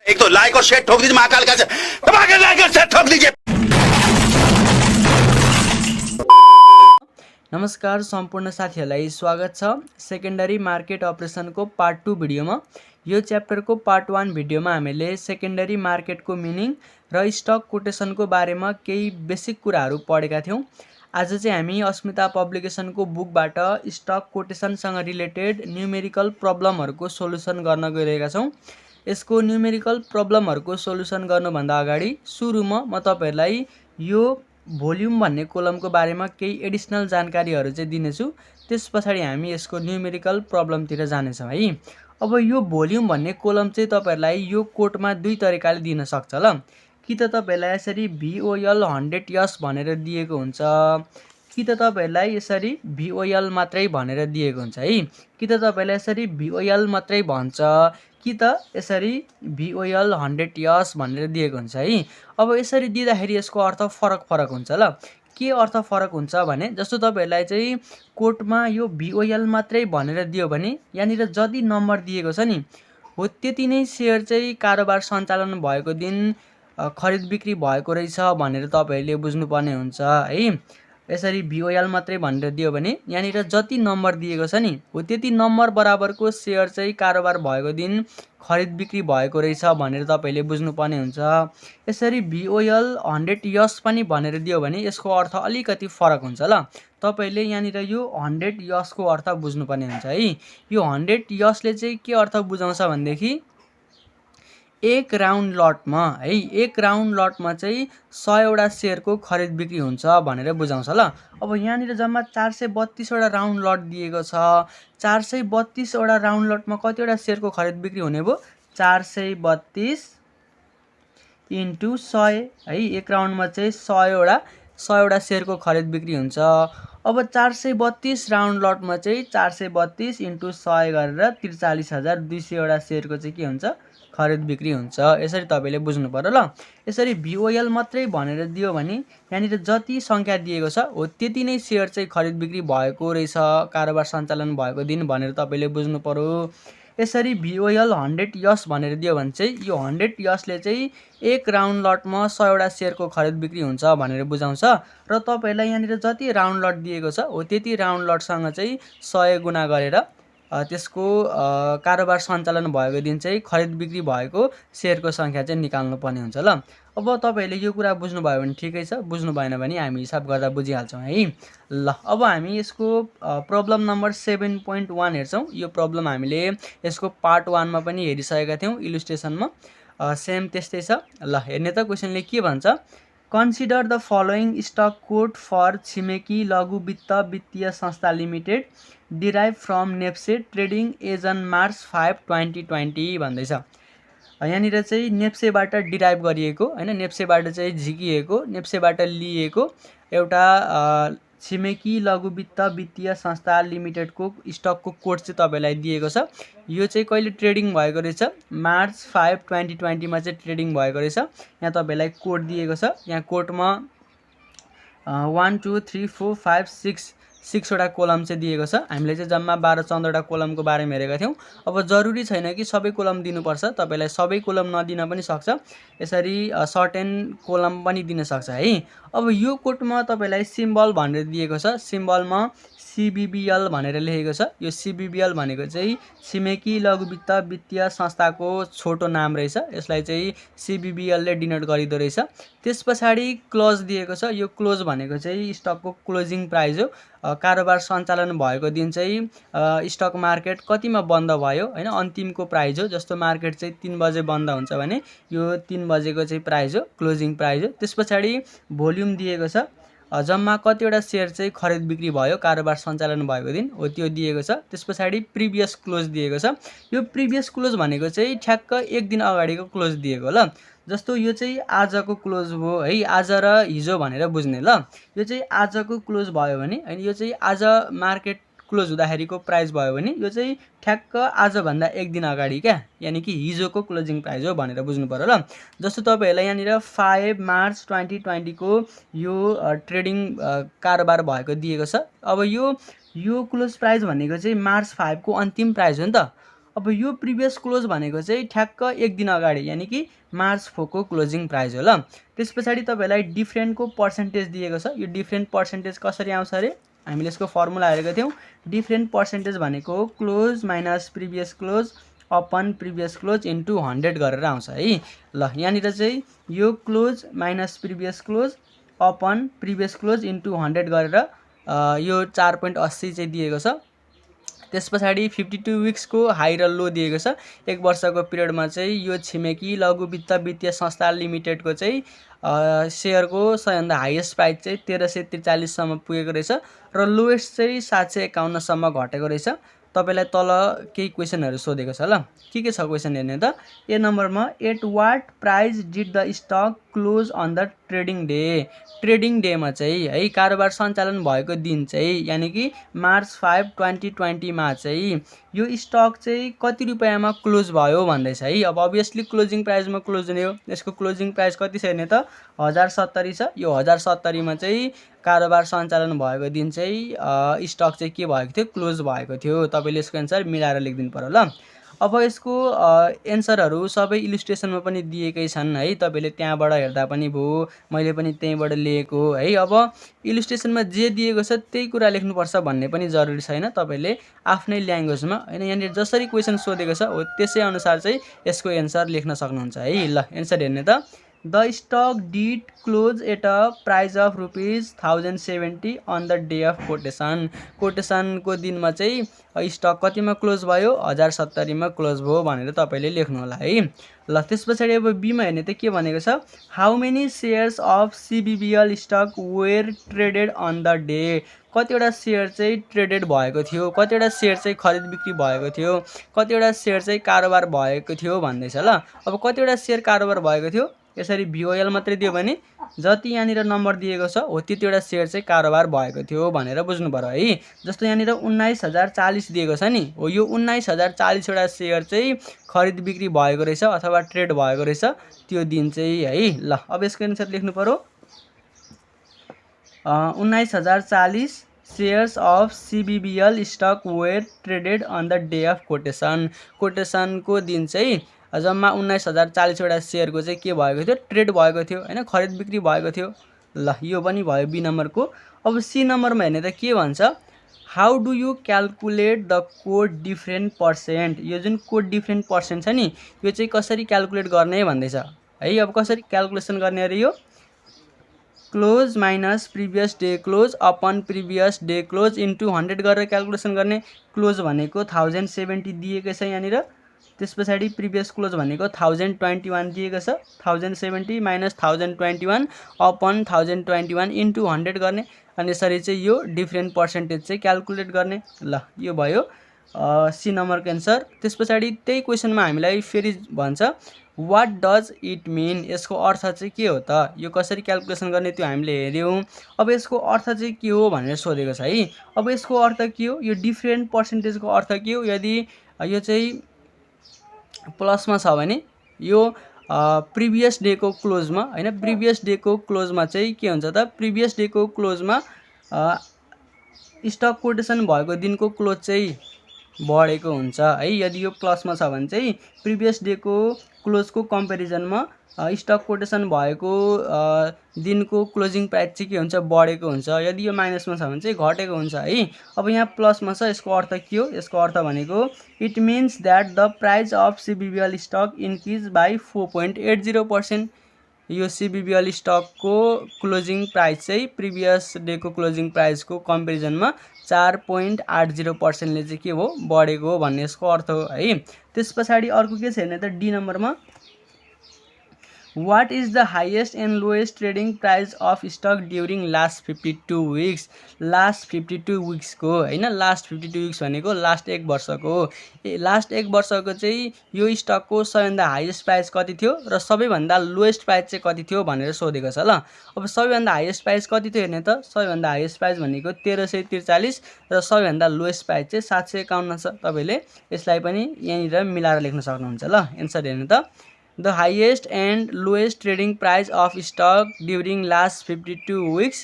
एक तो लाइक और शेयर ठोक दीजिए महाकाल का दबाकर लाइक और शेयर ठोक दीजिए। नमस्कार सम्पूर्ण साथीहरुलाई स्वागत छ सेकेन्डरी मार्केट अपरेसनको पार्ट 2 भिडियोमा। यो च्याप्टरको पार्ट 1 भिडियोमा हामीले सेकेन्डरी मार्केटको मिनिङ र स्टक कोटेसनको बारेमा केही बेसिक कुराहरू पढेका थियौं। आज चाहिँ हामी अस्मिता पब्लिकेसनको बुकबाट स्टक कोटेसनसँग रिलेटेड न्युमेरिकल प्रब्लमहरुको सोलुसन गर्न गइरहेका छौं। यसको न्युमेरिकल प्रब्लमहरुको सोलुसन गर्नुभन्दा अगाडि सुरुमा म तपाईहरुलाई यो भोल्युम भन्ने कोलमको बारेमा केही एडिशनल जानकारीहरू चाहिँ दिनेछु। त्यसपछि हामी यसको न्युमेरिकल प्रब्लमतिर जानेछौं है। अब यो भोल्युम भन्ने कोलम चाहिँ तपाईहरुलाई यो कोटमा दुई तरिकाले दिन सक्छ ल। कि त तपाईहरुलाई यसरी VOL 100S भनेर दिएको हुन्छ, कि त तपाईहरुलाई यसरी VOL मात्रै भनेर दिएको हुन्छ है। कि त तपाईहरुलाई यसरी VOL मात्रै भन्छ, कि त यसरी VOL 100S भनेर दिएको हुन्छ है। अब यसरी दिँदाखेरि यसको अर्थ फरक हुन्छ ल। के अर्थ फरक हुन्छ भने जस्तो तपाईहरुलाई चाहिँ कोटमा यो VOL मात्रै भनेर दियो भने यहाँनिर जति नम्बर दिएको छ नि हो त्यति नै शेयर चाहिँ कारोबार सञ्चालन भएको दिन खरिद बिक्री भएको रहेछ भनेर तपाईहरुले बुझ्नुपर्ने हुन्छ है। यसरी VOL मात्रै भनेर दियो भने यहाँनिर जति नम्बर दिएको छ नि हो त्यति नम्बर बराबरको शेयर चाहिँ कारोबार भएको दिन खरिद बिक्री भएको रहेछ भनेर तपाईले बुझ्नुपर्ने हुन्छ। यसरी VOL 100S पनि भनेर दियो भने यसको अर्थ अलिकति फरक हुन्छ ल। तपाईले यहाँनिर यो 100S को अर्थ बुझ्नुपर्ने हुन्छ है। यो 100S ले चाहिँ के अर्थ बुझाउँछ भनेदेखि एक राउन्ड लटमा है, एक राउन्ड लटमा चाहिँ 100 वटा शेयरको खरिद बिक्री हुन्छ भनेर बुझाउँछ ल। अब यहाँनिर जम्मा 432 वटा राउन्ड लट दिएको छ। 432 वटा राउन्ड लटमा कतिवटा शेयरको खरिद बिक्री हुने भयो? 432 इन्टु 100 है। एक राउन्डमा चाहिँ 100 वटा शेयरको खरिद बिक्री हुन्छ। अब 432 राउन्ड लटमा चाहिँ 432 इन्टु 100 गरेर 43,200 वटा शेयरको चाहिँ के हुन्छ? खरिद बिक्री हुन्छ। यसरी तपाईले बुझ्नु पर्यो ल। यसरी VOL मात्रै भनेर दियो भने यहाँनिर जति संख्या दिएको छ हो त्यति नै शेयर चाहिँ खरिद बिक्री भएको रहेछ कारोबार सञ्चालन भएको दिन भनेर तपाईले बुझ्नु पर्यो। यसरी VOL 100S भनेर दियो भने चाहिँ यो 100S ले चाहिँ एक राउन्ड लटमा 100 वटा शेयरको खरिद बिक्री हुन्छ भनेर बुझाउँछ र तपाईलाई यहाँनिर जति राउन्ड लट दिएको छ हो त्यति राउन्ड लटसँग चाहिँ 100 गुणा गरेर त्यसको कारोबार सञ्चालन भएको दिन चाहिँ खरिद बिक्री भएको शेयरको संख्या चाहिँ निकाल्नु पर्ने हुन्छ ल। अब तपाईले यो कुरा बुझ्नु भयो भने ठिकै छ, बुझ्नु भएन भने हामी हिसाब गर्दा बुझिहाल्छौं है। ल अब हामी यसको प्रब्लम नम्बर 7.1 हेर्छौं। यो प्रब्लम हामीले यसको पार्ट 1 मा पनि हेरिसकेका थियौं इलुस्ट्रेसनमा। सेम त्यस्तै छ। ल हेर्ने त क्वेशनले के भन्छ? Consider the following stock code for छिमेकी लघु वित्त वित्तीय संस्था limited derived from NEPSE trading as on March 5, 2020 भन्दैछ। यहाँनिर चाहिँ नेप्सेबाट डिराइभ गरिएको हैन, नेप्सेबाट चाहिँ झिकिएको, नेप्सेबाट लिएको एउटा छिमेकी लघु वित्त वित्तीय संस्था लिमिटेडको स्टकको कोड चाहिँ तपाईलाई दिएको छ। यो चाहिँ कहिले ट्रेडिङ भएको रहेछ? मार्च 5, 2020 मा चाहिँ ट्रेडिङ भएको रहेछ। यहाँ तपाईलाई कोड दिएको छ। यहाँ कोडमा 1 2 3 4 5 6 वटा कोलम चाहिँ दिएको छ। हामीले चाहिँ जम्मा 12-14 वटा कोलमको बारेमा हेरेका थियौं। अब जरुरी छैन कि सबै कोलम दिनुपर्छ, तपाईलाई सबै कोलम नदिन पनि सक्छ। यसरी सर्टेन कोलम पनि दिन सक्छ है। अब यो कोडमा तपाईलाई सिम्बल भनेर दिएको छ। सिम्बलमा CBBL भनेर लेखेको छ। यो CBBL भनेको चाहिँ छिमेकी लघु वित्त वित्तीय संस्थाको छोटो नाम रहेछ। यसलाई चाहिँ CBBL ले डिनोट गरिदो रहेछ। त्यसपछि क्लोज दिएको छ। यो क्लोज भनेको चाहिँ स्टकको क्लोजिङ प्राइस हो। कारोबार सञ्चालन भएको दिन चाहिँ स्टक मार्केट कतिमा बन्द भयो हैन, अन्तिमको प्राइस हो। जस्तो मार्केट चाहिँ 3 बजे बन्द हुन्छ भने यो 3 बजेको चाहिँ प्राइस हो, क्लोजिङ प्राइस हो। त्यसपछि भोल्युम दिएको छ। जम्मा कतिवटा शेयर चाहिँ खरिद बिक्री भयो कारोबार सञ्चालन भएको दिन हो त्यो दिएको छ। त्यसपछि प्रिभियस क्लोज दिएको छ। यो प्रिभियस क्लोज भनेको चाहिँ ठ्याक्क एक दिन अगाडिको क्लोज दिएको ल। जस्तो यो चाहिँ आजको क्लोज भयो है, आज र हिजो भनेर बुझ्ने ल। यो चाहिँ आजको क्लोज भयो भने अनि यो चाहिँ आज मार्केट क्लोज हुँदाखेरिको प्राइस भयो भने यो चाहिँ ठ्याक्क आज भन्दा एक दिन अगाडि क्या, यानी कि हिजोको क्लोजिङ प्राइस हो भनेर बुझ्नु पर्यो ल। जस्तो तपाईहरुलाई यहाँनिर 5 मार्च 2020 को यो ट्रेडिङ कारोबार भएको दिएको छ। अब यो क्लोज प्राइस भनेको चाहिँ मार्च 5 को अन्तिम प्राइस हो नि त। अब यो प्रिभियस क्लोज भनेको चाहिँ ठ्याक्क एक दिन अगाडि यानि कि मार्च 4 को क्लोजिङ प्राइस हो ल। त्यस पछाडि तपाईँलाई डिफ्रेन्टको पर्सेन्टेज दिएको छ। यो डिफ्रेन्ट पर्सेन्टेज कसरी आउँछ अरे, हामीले यसको फर्मुला हेरेको थियौँ। डिफ्रेन्ट पर्सेन्टेज भनेको close minus previous close upon previous close into 100 गरेर आउँछ है ल। यहाँनिर चाहिँ यो close minus previous close upon previous close into 100 गरेर यो 4.80 चाहिँ दिएको छ। त्यस पछाडि 52 विक्सको हाई र लो दिएको छ। एक वर्षको पिरियडमा चाहिँ यो छिमेकी लघु वित्त वित्तीय संस्था लिमिटेडको चाहिँ सेयरको सबैभन्दा हाइएस्ट प्राइस चाहिँ 1343 सम्म पुगेको रहेछ र लोएस्ट चाहिँ 751 सम्म घटेको रहेछ। तपाईलाई तल केही क्वेसनहरू सोधेको छ ल। के छ क्वेसन हेर्ने त। ए नम्बरमा at what price did the stock close on the trading day. ट्रेडिङ डेमा चाहिँ है कारोबार सञ्चालन भएको दिन चाहिँ यानि कि मार्च 5, 2020 मा चाहिँ यो स्टक चाहिँ कति रुपैयाँमा क्लोज भयो भन्दैछ है। अब अभियसली क्लोजिङ प्राइसमा क्लोज हुने हो। यसको क्लोजिङ प्राइस कति छ हेर्ने त 1070 छ। यो 1070 मा चाहिँ कारोबार सञ्चालन भएको दिन चाहिँ स्टक चाहिँ के भएको थियो, क्लोज भएको थियो। तपाईले यसको एन्सर मिलाएर लेखिदिनु पर्यो ल। अब यसको एन्सरहरू सबै इलिस्ट्रेसनमा पनि दिएकै छन् है। तपाईले त्यहाँबाट हेर्दा पनि भयो, मैले पनि त्यहीँबाट लिएको है। अब इलिस्ट्रेसनमा जे दिएको छ त्यही कुरा लेख्नुपर्छ भन्ने पनि जरुरी छैन। तपाईले आफ्नै ल्याङ्ग्वेजमा हैन यहाँनिर जसरी क्वेसन सोधेको छ हो त्यसै अनुसार चाहिँ यसको एन्सर लेख्न सक्नुहुन्छ है ल। एन्सर हेर्ने त the stock did close at a price of ₹1070 on the day of quotation. कोटेसनको दिनमा चाहिँ स्टक कतिमा क्लोज भयो 1070 मा क्लोज भयो भनेर तपाईले लेख्नु होला है ल। त्यस पछाडि अब बीमा हेर्ने त के भनेको छ, how many shares of CBBL stock were traded on the day. कतिवटा सेयर चाहिँ ट्रेडेड भएको थियो, कतिवटा सेयर चाहिँ खरिद बिक्री भएको थियो, कतिवटा सेयर चाहिँ कारोबार भएको थियो भन्दैछ ल। अब कतिवटा सेयर कारोबार भएको थियो यसरी VOL मात्रै दियो भने जति यहाँनिर नम्बर दिएको छ हो त्यतिवटा सेयर चाहिँ कारोबार भएको थियो भनेर बुझ्नु पर्यो है। जस्तो यहाँनिर 19,040 दिएको छ नि हो, यो 19,040 वटा सेयर चाहिँ खरिद बिक्री भएको रहेछ अथवा ट्रेड भएको रहेछ त्यो दिन चाहिँ है ल। अब यसको एन्सर लेख्नु पर्यो 19,040 shares of CBBL stock were traded on the day of quotation. कोटेसनको दिन चाहिँ जम्मा 19,040 वटा सेयरको चाहिँ के भएको थियो, ट्रेड भएको थियो हैन, खरिद बिक्री भएको थियो ल। यो पनि भयो बी नम्बरको। अब सी नम्बरमा हेर्ने त के भन्छ, how do you calculate the code different percent. यो जुन कोड डिफ्रेन्ट पर्सेन्ट छ नि यो चाहिँ कसरी क्याल्कुलेट गर्ने भन्दैछ है। अब कसरी क्याल्कुलेसन गर्ने अरे, यो close minus previous day close upon previous day close into 100 गरेर क्याल्कुलेसन गर्ने। क्लोज भनेको 1070 दिएकै छ यहाँनिर। त्यस पछाडि प्रिभियस क्लोज भनेको 1021 दिएको छ। 1070 माइनस 1021 अपन 1021 इन्टु 100 गर्ने अनि यसरी चाहिँ यो डिफ्रेन्ट पर्सेन्टेज चाहिँ क्याल्कुलेट गर्ने ल। यो भयो सी नम्बरको एन्सर। त्यस पछाडि त्यही क्वेसनमा हामीलाई फेरि भन्छ वाट डज इट मिन। यसको अर्थ चाहिँ के हो त, यो कसरी क्याल्कुलेसन गर्ने त्यो हामीले हेऱ्यौँ। अब यसको अर्थ चाहिँ के हो भनेर सोधेको छ है। अब यसको अर्थ के हो, यो डिफ्रेन्ट पर्सेन्टेजको अर्थ के हो, यदि यो चाहिँ प्लसमा छ भने यो प्रिभियस डेको क्लोजमा हैन, प्रिभियस डेको क्लोजमा चाहिँ के हुन्छ त, प्रिभियस डेको क्लोजमा स्टक कोटेसन भएको दिनको क्लोज चाहिँ बढेको हुन्छ है। यदि यो प्लसमा छ भने चाहिँ प्रिभियस डेको क्लोजको कम्पेरिजनमा स्टक कोटेसन भएको दिनको क्लोजिङ प्राइस चाहिँ के हुन्छ, बढेको हुन्छ। यदि यो माइनसमा छ भने चाहिँ घटेको हुन्छ है। अब यहाँ प्लसमा छ, यसको अर्थ के हो, यसको अर्थ भनेको it means that the price of CBBL stock increase by 4.80%। यो CBBL स्टकको क्लोजिङ प्राइस चाहिँ प्रिभियस डेको क्लोजिङ प्राइसको कम्पेरिजनमा 4.80%ले चाहिँ के हो, बढेको हो भन्ने यसको अर्थ हो है। त्यस पछाडि अर्को के छ हेर्ने त, डी नम्बरमा what is the highest and lowest trading price of stock during last 52 weeks. Last 52 विक्सको हैन, लास्ट 52 विक्स भनेको लास्ट एक वर्षको। लास्ट एक वर्षको चाहिँ यो स्टकको सबैभन्दा हाइएस्ट प्राइस कति थियो र सबैभन्दा लोएस्ट प्राइस चाहिँ कति थियो भनेर सोधेको छ ल। अब सबैभन्दा हाइएस्ट प्राइस कति थियो हेर्ने त, सबैभन्दा हाइएस्ट प्राइस भनेको 1343 र सबैभन्दा लोएस्ट प्राइस चाहिँ 751 छ। तपाईले यसलाई पनि यहाँनिर मिलाएर लेख्न सक्नुहुन्छ ल। एन्सर हेर्नु त, the highest and lowest trading price of stock during last 52 weeks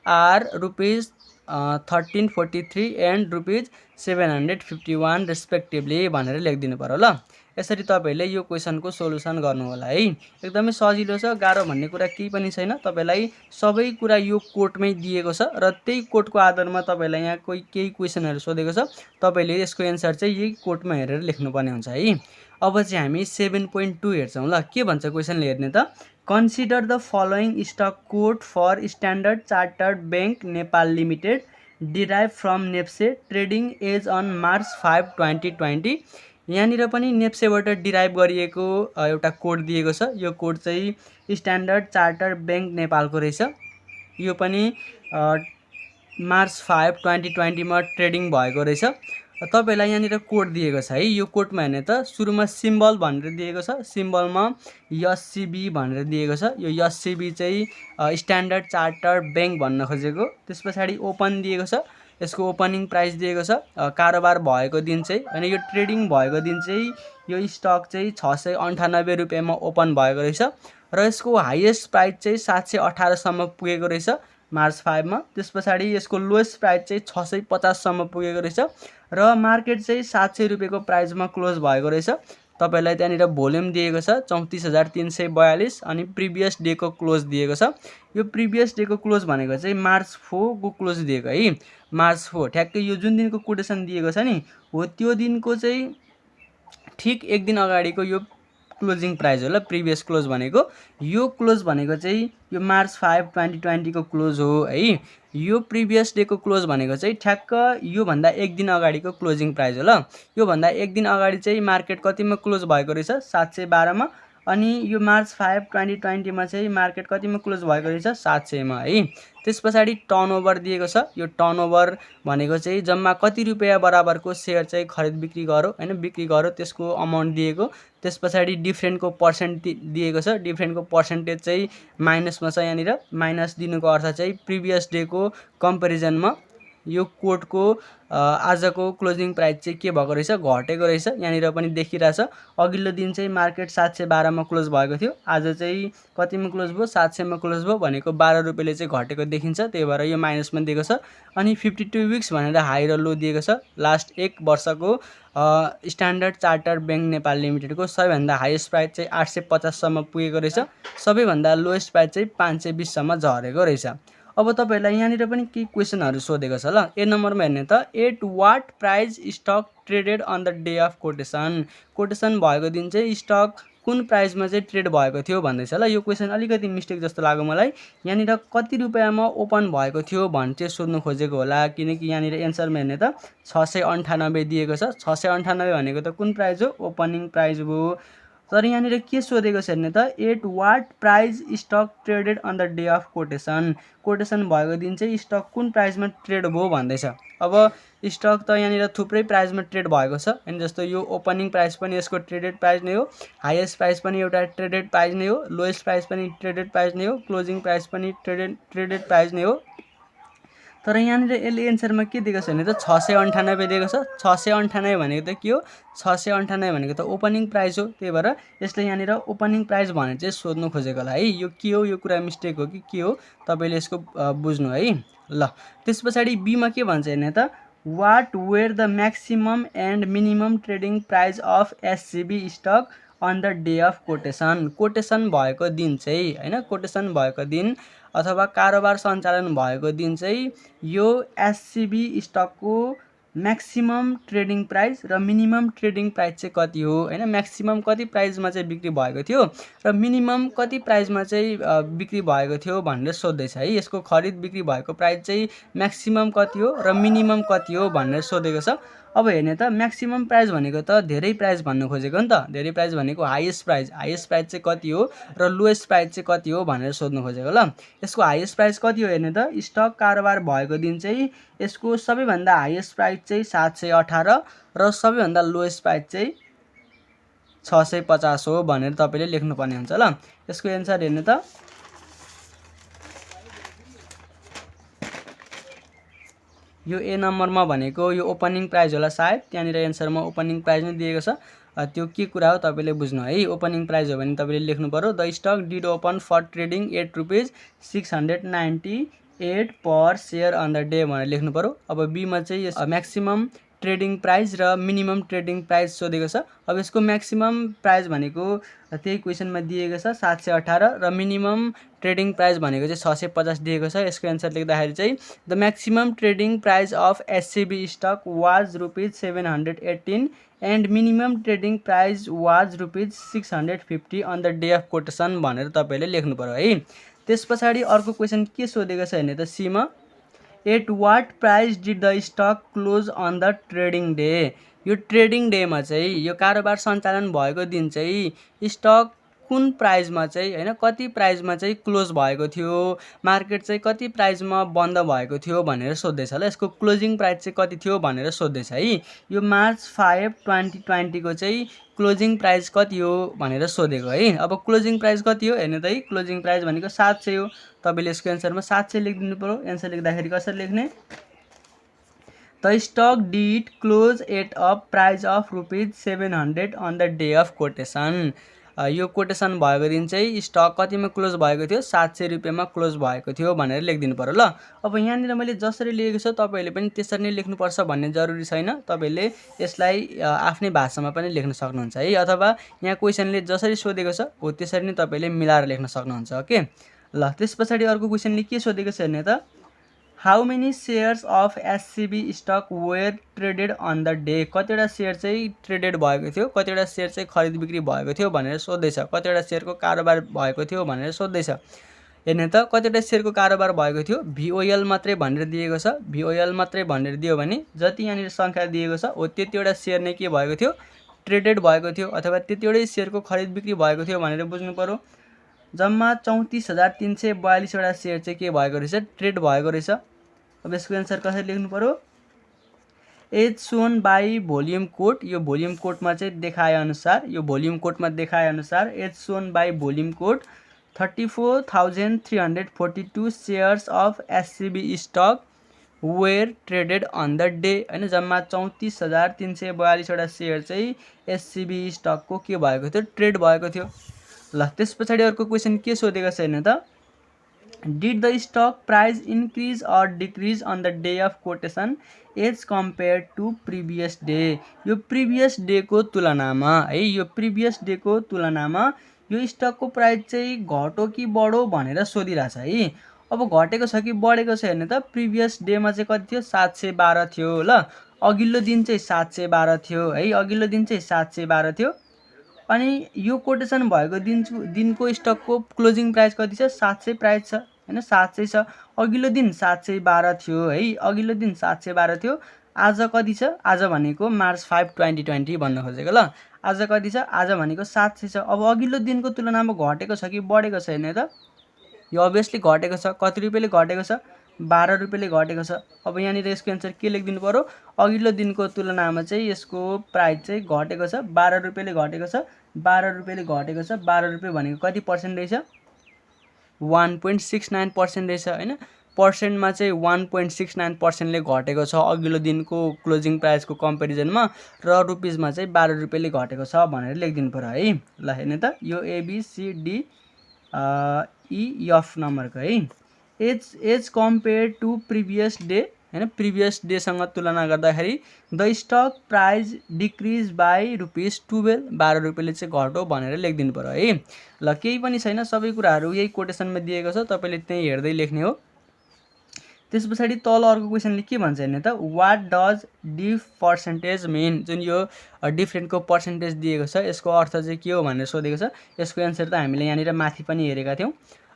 are rupees 1343 and rupees 751 respectively भनेर लेखिदिनु पर्यो ल। यसरी तपाईहरुले यो क्वेशनको सोलुसन गर्नु होला है। एकदमै सजिलो छ, गाह्रो भन्ने कुरा केही पनि छैन। तपाईलाई सबै कुरा यो कोडमै दिएको छ र त्यही कोडको आधारमा तपाईलाई यहाँ केही क्वेशनहरु सोधेको छ, तपाईले यसको एन्सर चाहिँ यही कोडमा हेरेर लेख्नुपर्ने हुन्छ है। अब चाहिँ हामी 7.2 हेर्छौं ल। के भन्छ क्वेशनले हेर्ने त, consider the following stock code for Standard Chartered Bank Nepal limited derived from NEPSE trading as on March 5, 2020। यहाँनिर पनि नेप्सेबाट डिराइभ गरिएको एउटा कोड दिएको छ। यो कोड चाहिँ स्ट्यान्डर्ड चार्टर्ड बैंक नेपालको रहेछ। यो पनि मार्च 5, 2020 मा ट्रेडिङ भएको रहेछ। तपाईलाई यहाँनिर कोड दिएको छ है। यो कोडमा हेर्ने त सुरुमा सिम्बल भनेर दिएको छ, सिम्बलमा एससीबी भनेर दिएको छ। यो एससीबी चाहिँ स्ट्यान्डर्ड चार्टर्ड बैंक भन्न खोजेको। त्यसपछि ओपन दिएको छ, यसको ओपनिङ प्राइस दिएको छ, कारोबार भएको दिन चाहिँ अनि यो ट्रेडिङ भएको दिन चाहिँ यो स्टक चाहिँ 698 रुपैयाँमा ओपन भएको रहेछ र यसको हाईएस्ट प्राइस चाहिँ 718 सम्म पुगेको रहेछ मार्च 5 मा। त्यसपछि यसको लोएस्ट प्राइस चाहिँ 650 सम्म पुगेको रहेछ र मार्केट चाहिँ 700 रुपैयाँको प्राइसमा क्लोज भएको रहेछ। तपाईलाई त्यहाँनिर भोल्युम दिएको छ 34342 अनि प्रिभियस डेको क्लोज दिएको छ। यो प्रिभियस डेको क्लोज भनेको चाहिँ मार्च 4 को क्लोज दिएको है। मार्च 4 ठ्याक्कै यो जुन दिनको कोटेसन दिएको छ नि हो त्यो दिनको चाहिँ ठीक एक दिन अगाडिको यो क्लोजिङ प्राइस हो ल। प्रिभियस क्लोज भनेको यो क्लोज भनेको चाहिँ यो मार्च 5, 2020 को क्लोज हो है। यो प्रिभियस डेको क्लोज भनेको चाहिँ ठ्याक्क यो भन्दा एक दिन अगाडिको क्लोजिङ प्राइस हो ल। यो भन्दा एक दिन अगाडि चाहिँ मार्केट कतिमा क्लोज भएको रहेछ 712 मा अनि यो मार्च 5, 2020 मा चाहिँ मार्केट कतिमा क्लोज भएको रहेछ 700 मा है। त्यसपछि टर्नओभर दिएको छ। यो टर्नओभर भनेको चाहिँ जम्मा कति रुपैयाँ बराबरको शेयर चाहिँ खरिद बिक्री गर्यो हैन, बिक्री गर्यो त्यसको अमाउन्ट दिएको। त्यसपछि डिफरेन्टको पर्सेन्ट दिएको छ। डिफरेन्टको पर्सेन्टेज चाहिँ माइनसमा छ। यहाँनिर माइनस दिनुको अर्थ चाहिँ प्रिभियस डेको कम्पेरिजनमा यो कोडको आजको क्लोजिङ प्राइस चाहिँ के भएको रहेछ, घटेको रहेछ। यहाँनिर पनि देखिरहेछ अघिल्लो दिन चाहिँ मार्केट 712 मा क्लोज भएको थियो, आज चाहिँ कतिमा क्लोज भयो 700 मा क्लोज भयो भनेको 12 रुपैयाँले चाहिँ घटेको देखिन्छ। त्यही भएर यो माइनसमा दिएको छ। अनि 52 विक्स भनेर हाई र लो दिएको छ। लास्ट एक वर्षको स्ट्यान्डर्ड चार्टर्ड बैंक नेपाल लिमिटेडको सबैभन्दा हाईएस्ट प्राइस चाहिँ 850 सम्म पुगेको रहेछ, सबैभन्दा लोएस्ट प्राइस चाहिँ 520 सम्म झरेको रहेछ। अब तपाईहरुलाई यहाँनिर पनि केही क्वेशनहरु सोधेको छ ल। ए नम्बरमा हेर्ने त, at what price stock traded on the day of quotation. Quotation भएको दिन चाहिँ स्टक कुन प्राइसमा चाहिँ ट्रेड भएको थियो भन्दैछ ल। यो क्वेशन अलिकति मिस्टेक जस्तो लाग्यो मलाई। यहाँनिर कति रुपैयाँमा ओपन भएको थियो भन्ने चाहिँ सोध्नु खोजेको होला, किनकि यहाँनिर एन्सरमा हेर्ने त 698 दिएको छ। 698 भनेको त कुन प्राइस हो, ओपनिङ प्राइस हो। तर यहाँनिर के सोधेको छ हेर्ने त, at what price stock traded on the day of quotation. Quotation भएको दिन चाहिँ स्टक कुन प्राइसमा ट्रेड भयो भन्दैछ। अब स्टक त यहाँनिर थुप्रै प्राइसमा ट्रेड भएको छ अनि जस्तो यो ओपनिङ प्राइस पनि यसको ट्रेडेड प्राइस नै हो, हाईएस्ट प्राइस पनि एउटा ट्रेडेड प्राइस नै हो, लोएस्ट प्राइस पनि ट्रेडेड प्राइस नै हो, क्लोजिङ प्राइस पनि ट्रेडेड प्राइस नै हो। तर यहाँनिर यसले एन्सरमा के दिएको छ भने त 698 दिएको छ। 698 भनेको त के हो, 698 भनेको त ओपनिङ प्राइस हो। त्यही भएर यसले यहाँनिर ओपनिङ प्राइस भनेर चाहिँ सोध्नु खोजेको होला है। यो के हो, यो कुरा मिस्टेक हो कि के हो, तपाईले यसको बुझ्नु है ल। त्यसपछि बी मा के भन्छ हेर्ने त, what were the maximum and minimum trading price of SCB stock on the day of quotation. Quotation भएको दिन चाहिँ हैन, कोटेसन भएको दिन अथवा कारोबार सञ्चालन भएको दिन चाहिँ यो एससीबी स्टकको म्याक्सिमम ट्रेडिङ प्राइस र मिनिमम ट्रेडिङ प्राइस चाहिँ कति हो हैन। म्याक्सिमम कति प्राइसमा चाहिँ बिक्री भएको थियो र मिनिमम कति प्राइसमा चाहिँ बिक्री भएको थियो भनेर सोध्दैछ है। यसको खरिद बिक्री भएको प्राइस चाहिँ म्याक्सिमम कति हो र मिनिमम कति हो भनेर सोधेको छ। अब हेर्ने त, म्याक्सिमम प्राइस भनेको त धेरै प्राइस भन्नु खोजेको नि त। धेरै प्राइस भनेको हाईएस्ट प्राइस चाहिँ कति हो र लोएस्ट प्राइस चाहिँ कति हो भनेर सोध्नु खोजेको ल। यसको हाईएस्ट प्राइस कति हो हेर्ने त, स्टक कारोबार भएको दिन चाहिँ यसको सबैभन्दा हाईएस्ट प्राइस चाहिँ 718 र सबैभन्दा लोएस्ट प्राइस चाहिँ 650 हो भनेर तपाईले लेख्नुपर्ने हुन्छ ल। यसको एन्सर हेर्ने त, यो ए नम्बरमा भनेको यो ओपनिङ प्राइस होला सायद। त्यहाँनिर एन्सरमा ओपनिङ प्राइस नै दिएको छ। त्यो के कुरा हो तपाईले बुझ्नु है। ओपनिङ प्राइस हो भने तपाईले लेख्नु पर्यो, the stock did open for trading ₹8.698 per share on the day भनेर लेख्नु पर्यो। अब बी मा चाहिँ म्याक्सिमम ट्रेडिङ प्राइस र मिनिमम ट्रेडिङ प्राइस सोधेको छ। अब यसको म्याक्सिमम प्राइस भनेको त्यही क्वेसनमा दिएको छ 718 र मिनिमम ट्रेडिङ प्राइस भनेको चाहिँ 650 दिएको छ। यसको एन्सर लेख्दाखेरि चाहिँ the maximum trading price of SCB stock was ₹718 and minimum trading price was ₹650 on the day of quotation भनेर तपाईँले लेख्नु पर्यो है। त्यस पछाडि अर्को क्वेसन के सोधेको छ भने त Seema at what price did the stock close on the trading day. यो ट्रेडिङ डेमा चाहिँ यो कारोबार सञ्चालन भएको दिन चाहिँ स्टक कुन प्राइसमा चाहिँ हैन कति प्राइसमा चाहिँ क्लोज भएको थियो, मार्केट चाहिँ कति प्राइसमा बन्द भएको थियो भनेर सोध्दैछ ल। यसको क्लोजिङ प्राइस चाहिँ कति थियो भनेर सोध्दैछ है। यो मार्च 5, 2020 को चाहिँ क्लोजिङ प्राइस कति हो भनेर सोधेको है। अब क्लोजिङ प्राइस कति हो हेर्नु त है। क्लोजिङ प्राइस भनेको 700 हो। तपाईले यसको एन्सरमा 700 लेखिदिनु पर्यो। एन्सर लेख्दाखेरि कसरी लेख्ने? The stock did close at a price of ₹700 on the day of quotation. यो कोटेसन भएको दिन चाहिँ स्टक कतिमा क्लोज भएको थियो? 700 रुपियाँमा क्लोज भएको थियो भनेर लेखिदिनु पर्यो ल। अब यहाँनिर मैले जसरी लेखेको छु तपाईँले पनि त्यसरी नै लेख्नुपर्छ भन्ने जरुरी छैन। तपाईँले यसलाई आफ्नै भाषामा पनि लेख्न सक्नुहुन्छ है, अथवा यहाँ क्वेसनले जसरी सोधेको छ हो त्यसरी नै तपाईँले मिलाएर लेख्न सक्नुहुन्छ। ओके ल। त्यस पछाडि अर्को क्वेसनले के सोधेको छ भने त how many shares of SCB stock were traded on the day. कतिवटा सेयर चाहिँ ट्रेडेड भएको थियो, कतिवटा सेयर चाहिँ खरिद बिक्री भएको थियो भनेर सोध्दैछ। कतिवटा सेयरको कारोबार भएको थियो भनेर सोध्दैछ। हेर्ने त कतिवटा सेयरको कारोबार भएको थियो VOL मात्रै भनेर दिएको छ। VOL मात्रै भनेर दियो भने जति यहाँनिर सङ्ख्या दिएको छ हो त्यतिवटा सेयर नै के भएको थियो? ट्रेडेड भएको थियो, अथवा त्यतिवटै सेयरको खरिद बिक्री भएको थियो भनेर बुझ्नु पर्यो। जम्मा 34,342 वटा सेयर चाहिँ के भएको रहेछ? ट्रेड भएको रहेछ। अब यसको एन्सर कसरी लेख्नु पर्यो? As shown by volume code. यो भोल्युम कोडमा चाहिँ देखाए अनुसार, यो भोल्युम कोडमा देखाए अनुसार as shown by volume code 34,342 shares of SCB stock were traded on the day हैन। जम्मा 34,342 वटा सेयर चाहिँ एससीबी स्टकको के भएको थियो? ट्रेड भएको थियो ल। त्यस पछाडि अर्को क्वेसन के सोधेको छ हेर्नु त did the stock price increase or decrease on the day of quotation as compare to previous day. यो प्रिभियस डेको तुलनामा है, यो प्रिभियस डेको तुलनामा यो स्टकको प्राइस चाहिँ घट्यो कि बढ्यो भनेर सोधिरहेछ है। अब घटेको छ कि बढेको छ हेर्ने त प्रिभियस डेमा चाहिँ कति थियो? 712 थियो ल। अघिल्लो दिन चाहिँ 712 थियो है, अघिल्लो दिन चाहिँ 712 थियो। अनि यो कोटेसन भएको दिनको स्टकको क्लोजिङ प्राइस कति छ? 700 प्राइस छ हैन, 700 छ। अघिल्लो दिन 712 थियो है, अघिल्लो दिन 712 थियो। आज कति छ? आज भनेको मार्च 5, 2020 भन्न खोजेको ल। आज कति छ? आज भनेको 700 छ। अब अघिल्लो दिनको तुलनामा घटेको छ कि बढेको छ हेर्ने त? यो अभियसली घटेको छ। कति रुपियाँले घटेको छ? 12 रुपियाँले घटेको छ। अब यहाँनिर यसको एन्सर के लेखिदिनु पर्यो? अघिल्लो दिनको तुलनामा चाहिँ यसको प्राइस चाहिँ घटेको छ, 12 रुपियाँले घटेको छ। 12 रुपियाँले घटेको छ। 12 रुपियाँ भनेको कति पर्सेन्ट रहेछ? 1.69% रहेछ हैन। पर्सेन्टमा चाहिँ 1.69%ले घटेको छ अघिल्लो दिनको क्लोजिङ प्राइसको कम्पेरिजनमा, र रुपिजमा चाहिँ 12 रुपियाँले घटेको छ भनेर लेखिदिनु पर्यो है ल। हेर्ने त यो ABCDEF नम्बरको है। As compare to previous day हैन, प्रिभियस डेसँग तुलना गर्दाखेरि the stock price decrease by ₹12। 12 रुपियाँले चाहिँ घट्यो भनेर लेखिदिनु पर्यो है ल। केही पनि छैन, सबै कुराहरू यही कोटेसनमा दिएको छ, तपाईँले त्यही हेर्दै लेख्ने हो। त्यस पछाडि तल अर्को क्वेसनले के भन्छ हेर्ने त what does diff percentage mean. जुन यो डिफ्रेन्टको पर्सेन्टेज दिएको छ यसको अर्थ चाहिँ के हो भनेर सोधेको छ। यसको एन्सर त हामीले यहाँनिर माथि पनि हेरेका थियौँ,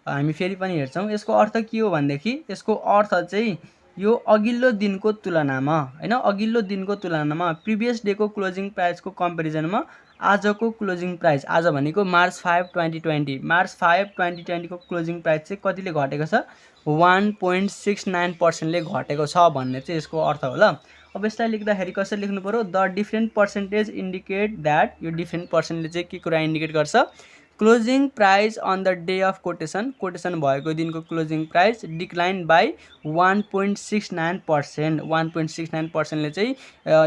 हामी फेरि पनि हेर्छौँ। यसको अर्थ के हो भनेदेखि यसको अर्थ चाहिँ यो अघिल्लो दिनको तुलनामा हैन, अघिल्लो दिनको तुलनामा प्रिभियस डेको क्लोजिङ प्राइसको कम्पेरिजनमा आजको क्लोजिङ प्राइस, आज भनेको मार्च 5, 2020, मार्च 5, 2020 को क्लोजिङ प्राइस चाहिँ कतिले घटेको छ? 1.69%ले घटेको छ भन्ने चाहिँ यसको अर्थ हो ल। अब यसलाई लेख्दाखेरि कसरी लेख्नु पर्यो? The different percentage indicate that. यो डिफ्रेन्ट पर्सेन्टले चाहिँ के कुरा इन्डिकेट गर्छ? Closing price on the day of quotation, quotation भएको दिनको क्लोजिङ प्राइस डिक्लाइन बाई 1.69%। 1.69%ले चाहिँ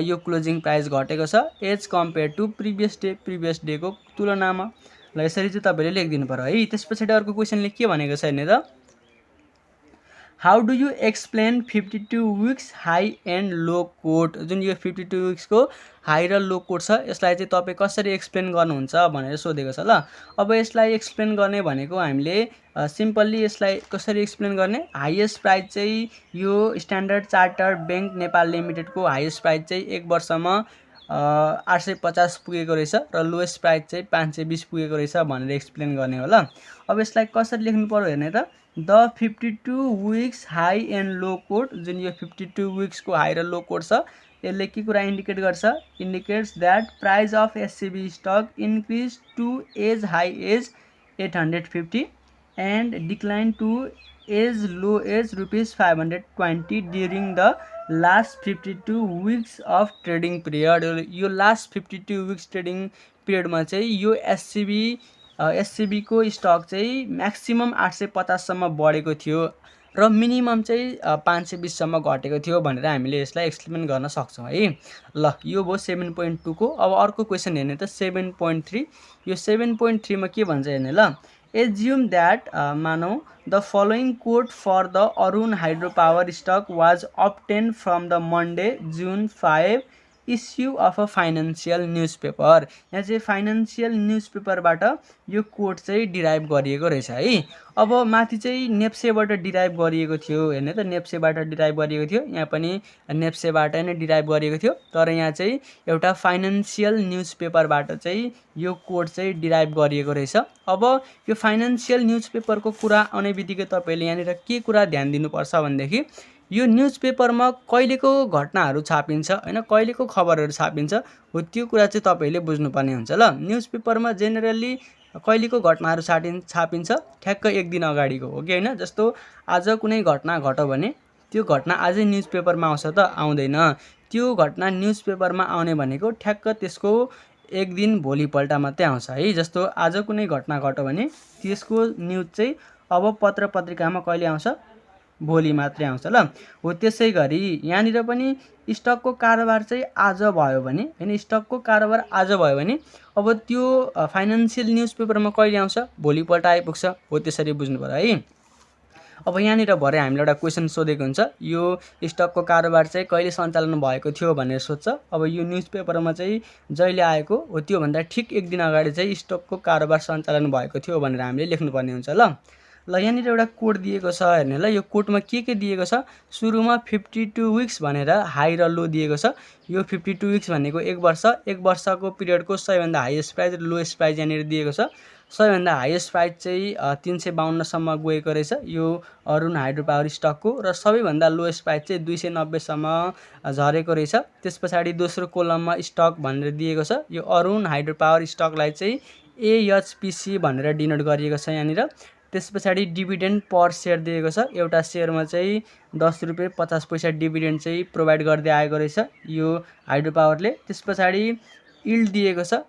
यो क्लोजिङ प्राइस घटेको छ as compare to previous day, previous डेको तुलनामा ल। यसरी चाहिँ तपाईँले लेखिदिनु पर्यो है। त्यस पछाडि अर्को क्वेसनले के भनेको छ हेर्ने त how do you explain 52 weeks high and low quote? जुन यो 52 विक्सको हाई र लो कोट छ यसलाई चाहिँ तपाईँ कसरी एक्सप्लेन गर्नुहुन्छ भनेर सोधेको छ ल। अब यसलाई एक्सप्लेन गर्ने भनेको हामीले सिम्पल्ली यसलाई कसरी एक्सप्लेन गर्ने, हाइएस्ट प्राइस चाहिँ यो स्ट्यान्डर्ड चार्टर्ड ब्याङ्क नेपाल लिमिटेडको हाइएस्ट प्राइस चाहिँ एक वर्षमा 850 पुगेको रहेछ र लोएस्ट प्राइस चाहिँ 520 पुगेको रहेछ भनेर एक्सप्लेन गर्ने हो ल। अब यसलाई कसरी लेख्नु पर्यो हेर्ने त, the 52 weeks high and low quote, जुन यो 52 विक्सको हाई र लो कोट छ यसले के कुरा इन्डिकेट गर्छ, indicates that price of SCB stock increase to as high as 850 and decline to as low as ₹520 during the last 52 weeks of trading period. यो last 52 weeks trading पिरियडमा चाहिँ यो एससिबीको स्टक चाहिँ म्याक्सिमम 850सम्म बढेको थियो र मिनिमम चाहिँ 520सम्म घटेको थियो भनेर हामीले यसलाई एक्सप्लेन गर्न सक्छौँ है ल। यो भयो 7.2 को। अब अर्को क्वेसन हेर्ने त 7.3। यो 7.3 मा के भन्छ हेर्ने ल, एज्युम द्याट मानौ the following quote for the Arun hydro power stock was obtain from the Monday June 5 issue of a financial newspaper. यहाँ चाहिँ फाइनेन्सियल न्युज पेपरबाट यो कोड चाहिँ डिराइभ गरिएको रहेछ है। अब माथि चाहिँ नेप्सेबाट डिराइभ गरिएको थियो हेर्ने त, नेप्सेबाट डिराइभ गरिएको थियो, यहाँ पनि नेप्सेबाट नै डिराइभ गरिएको थियो, तर यहाँ चाहिँ एउटा फाइनेन्सियल न्युज पेपरबाट चाहिँ यो कोड चाहिँ डिराइभ गरिएको रहेछ। अब यो फाइनेन्सियल न्युज पेपरको कुरा आउने बित्तिकै तपाईँले यहाँनिर के कुरा ध्यान दिनुपर्छ भनेदेखि यो न्युज पेपरमा कहिलेको घटनाहरू छापिन्छ होइन, कहिलेको खबरहरू छापिन्छ हो त्यो कुरा चाहिँ तपाईँले बुझ्नुपर्ने हुन्छ ल। न्युज पेपरमा जेनरली कहिलेको घटनाहरू छापिन्छ, ठ्याक्क एक दिन अगाडिको हो कि होइन। जस्तो आज कुनै घटना घट्यो भने त्यो घटना आजै न्युज पेपरमा आउँछ त आउँदैन, त्यो घटना न्युज पेपरमा आउने भनेको ठ्याक्क त्यसको एक दिन भोलिपल्ट मात्रै आउँछ है। जस्तो आज कुनै घटना घट्यो भने त्यसको न्युज चाहिँ अब पत्र पत्रिकामा कहिले आउँछ, भोलि मात्रै आउँछ ल। हो त्यसै गरी यहाँनिर पनि स्टकको कारोबार चाहिँ आज भयो भने होइन, स्टकको कारोबार आज भयो भने अब त्यो फाइनेन्सियल न्युज पेपरमा कहिले आउँछ, भोलिपल्ट आइपुग्छ, हो त्यसरी बुझ्नु पर्यो है। अब यहाँनिर भरे हामीलाई एउटा क्वेसन सोधेको हुन्छ, यो स्टकको कारोबार चाहिँ कहिले सञ्चालन भएको थियो भनेर सोध्छ। अब यो न्युज पेपरमा चाहिँ जहिले आएको हो त्योभन्दा ठिक एक दिन अगाडि चाहिँ स्टकको कारोबार सञ्चालन भएको थियो भनेर हामीले लेख्नुपर्ने हुन्छ ल। यहाँनिर एउटा कोड दिएको छ हेर्ने ल, यो कोडमा के दिएको छ, सुरुमा 52 विक्स भनेर हाई र लो दिएको छ। यो 52 विक्स भनेको एक वर्षको पिरियडको सबैभन्दा हाइएस्ट प्राइस र लोएस्ट प्राइस यहाँनिर दिएको छ। सबैभन्दा हाइएस्ट प्राइस चाहिँ 352सम्म गएको रहेछ यो अरुण हाइड्रो पावर स्टकको, र सबैभन्दा लोएस्ट प्राइस चाहिँ 290सम्म झरेको रहेछ। त्यस पछाडि दोस्रो कोलममा स्टक भनेर दिएको छ, यो अरुण हाइड्रो पावर स्टकलाई चाहिँ AHPC भनेर डिनोट गरिएको छ यहाँनिर। त्यस पछाडि डिभिडेन्ड पर सेयर दिएको छ, एउटा सेयरमा चाहिँ ₹10.50 डिभिडेन्ड चाहिँ प्रोभाइड गर्दै आएको रहेछ यो हाइड्रो पावरले। त्यस पछाडि इल्ड दिएको छ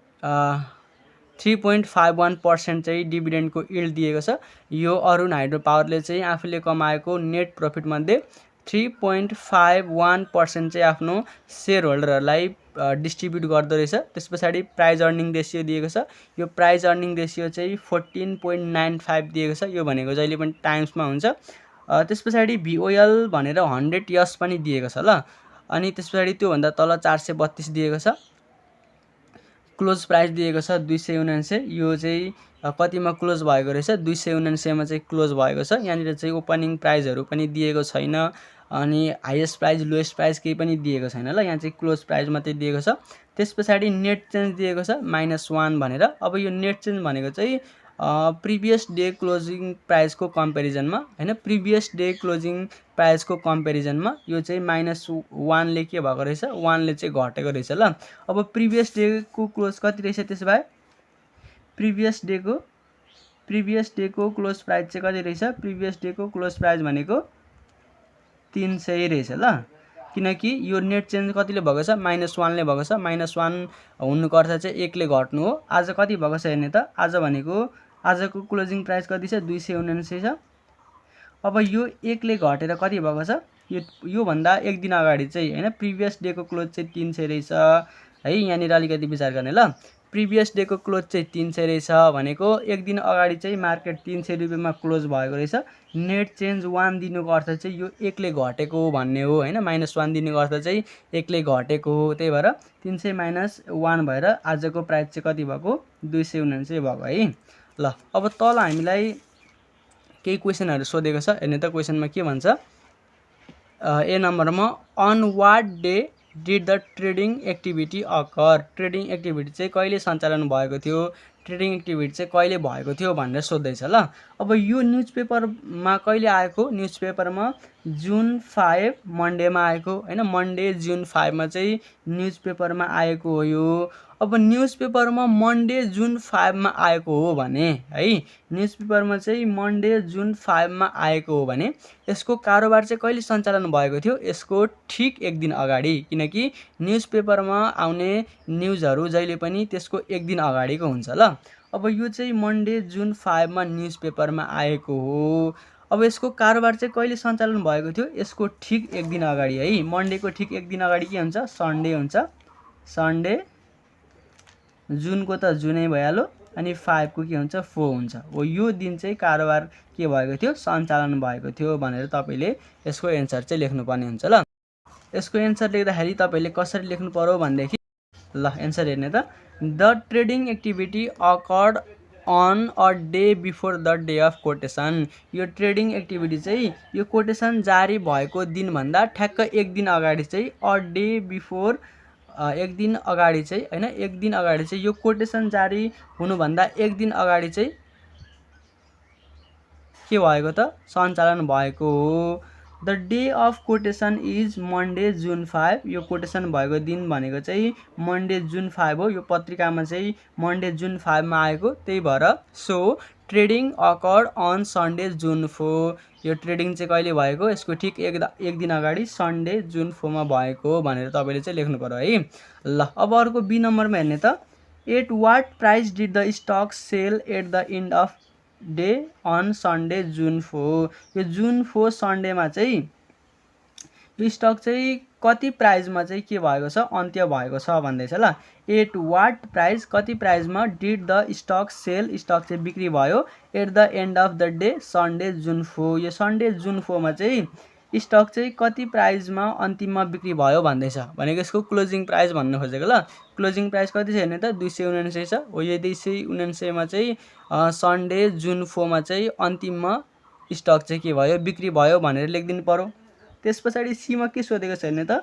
3.51% चाहिँ डिभिडेन्डको इल्ड दिएको छ। यो अरुण हाइड्रो पावरले चाहिँ आफूले कमाएको नेट प्रफिटमध्ये 3.51% चाहिँ आफ्नो सेयर होल्डरहरूलाई डिस्ट्रिब्युट गर्दो रहेछ। त्यस पछाडि प्राइज अर्निङ रेसियो दिएको छ, यो प्राइज अर्निङ रेसियो चाहिँ 14.95 दिएको छ, यो भनेको जहिले पनि टाइम्समा हुन्छ। त्यस पछाडि VOL भनेर 100 यस पनि दिएको छ ल। अनि त्यस पछाडि त्योभन्दा तल 432 दिएको छ, क्लोज प्राइस दिएको छ 279, यो चाहिँ कतिमा क्लोज भएको रहेछ, 279मा चाहिँ क्लोज भएको छ। यहाँनिर चाहिँ ओपनिङ प्राइजहरू पनि दिएको छैन, अनि हाइएस्ट प्राइस लोएस्ट प्राइस केही पनि दिएको छैन ल, यहाँ चाहिँ क्लोज प्राइस मात्रै दिएको छ। त्यस पछाडि नेट चेन्ज दिएको छ -1 भनेर। अब यो नेट चेन्ज भनेको चाहिँ प्रिभियस डे क्लोजिङ प्राइसको कम्पेरिजनमा होइन, प्रिभियस डे क्लोजिङ प्राइसको कम्पेरिजनमा यो चाहिँ -1ले के भएको रहेछ, 1ले चाहिँ घटेको रहेछ ल। अब प्रिभियस डेको क्लोज कति रहेछ, त्यसो भए प्रिभियस डेको क्लोज प्राइस चाहिँ कति रहेछ, प्रिभियस डेको क्लोज प्राइस भनेको 300 रहेछ ल। किनकि यो नेट चेन्ज कतिले भएको छ, -1ले भएको छ, -1 हुनुको अर्थ चाहिँ 1ले घट्नु हो। आज कति भएको छ हेर्ने त, आज भनेको आजको क्लोजिङ प्राइस कति छ, 279 छ। अब यो 1ले घटेर कति भएको छ, यो भन्दा एक दिन अगाडि चाहिँ होइन प्रिभियस डेको क्लोज चाहिँ 300 रहेछ है। यहाँनिर अलिकति विचार गर्ने ल, प्रिभियस डेको क्लोज चाहिँ 300 रहेछ भनेको एक दिन अगाडि चाहिँ मार्केट 300 रुपियाँमा क्लोज भएको रहेछ। नेट चेन्ज 1 दिनुको अर्थ चाहिँ यो एकले घटेको हो भन्ने हो हैन। -1 दिनुको अर्थ चाहिँ एकले घटेको हो। त्यही भएर 300 - 1 भएर आजको प्राइस चाहिँ कति भएको 279 भएको है। ल अब तल हामीलाई केही क्वेशनहरु सोधेको छ। हेर्ने त क्वेशनमा के भन्छ, ए नम्बरमा on what day did the trading activity occur. Trading activity चाहिँ कहिले सञ्चालन भएको थियो, ट्रेडिङ एक्टिभिटी चाहिँ कहिले भएको थियो भनेर सोध्दैछ। ल अब यो न्युजपेपरमा कहिले आएको, न्युजपेपरमा जुन 5 मन्डेमा आएको हैन। मन्डे जुन 5 मा चाहिँ न्युजपेपरमा आएको हो यो। अब न्युजपेपरमा मन्डे जुन 5 मा आएको हो भने है, न्युजपेपरमा चाहिँ मन्डे जुन 5 मा आएको हो भने यसको कारोबार चाहिँ कहिले सञ्चालन भएको थियो, यसको ठीक एक दिन अगाडि। किनकि न्युजपेपरमा आउने न्युजहरू जहिले पनि त्यसको एक दिन अगाडिको हुन्छ। ल अब यो चाहिँ मन्डे जुन 5 मा न्युजपेपरमा आएको हो। अब यसको कारोबार चाहिँ कहिले सञ्चालन भएको थियो, यसको ठीक एक दिन अगाडि है। मन्डेको ठीक एक दिन अगाडि के हुन्छ, सन्डे हुन्छ। सन्डे जुनको त जुनै भइहाल्यो अनि 5 को के हुन्छ 4 हुन्छ। हो यो दिन चाहिँ कारोबार के भएको थियो, सञ्चालन भएको थियो भनेर तपाईले यसको एन्सर चाहिँ लेख्नुपर्ने हुन्छ। ल यसको एन्सर लेख्दाखेरि तपाईले कसरी लेख्नु पर्यो भनेदेखि, ल एन्सर हेर्ने त, the trading activity occurred on a day before the day of quotation. यो ट्रेडिङ एक्टिभिटी चाहिँ यो कोटेसन जारी भएको दिनभन्दा ठ्याक्क एक दिन अगाडि चाहिँ अ डे बिफोर, एक दिन अगाडि चाहिँ हैन, एक दिन अगाडि चाहिँ यो कोटेसन जारी हुनुभन्दा एक दिन अगाडि चाहिँ के भएको त, सञ्चालन भएको हो। The day of quotation is Monday June 5। यो कोटेसन भएको दिन भनेको चाहिँ मन्डे जुन 5 हो। यो पत्रिकामा चाहिँ मन्डे जुन 5 मा आएको, त्यही भएर so trading occurred on Sunday June 4। यो ट्रेडिङ चाहिँ कहिले भएको, यसको ठीक एक दिन अगाडि सन्डे जुन 4 मा भएको भनेर तपाईले चाहिँ लेख्नु पर्यो है। ल अब अर्को बी नम्बरमा हेर्ने त, at what price did the stock sell at the end of day on Sunday June 4। यो जुन 4 सन्डेमा चाहिँ यो स्टक चाहिँ कति प्राइसमा चाहिँ के भएको छ, अन्त्य भएको छ भन्दैछ। ल एट वाट प्राइस, कति प्राइसमा did the stock sell, stock चाहिँ बिक्री भयो at the end of the day Sunday June 4। यो सन्डे जुन 4 मा चाहिँ स्टक चाहिँ कति प्राइसमा अन्तिममा बिक्री भयो भन्दैछ भनेको यसको क्लोजिङ प्राइस भन्न खोजेको। ल क्लोजिङ प्राइस कति छ हेर्ने त, 279 छ। हो यो 279 मा चाहिँ सन्डे जुन 4 मा चाहिँ अन्तिममा स्टक चाहिँ के भयो, बिक्री भयो भनेर लेखिदिनु पर्यो। त्यस पछाडि सीमा के सोधेको छ हेर्ने त,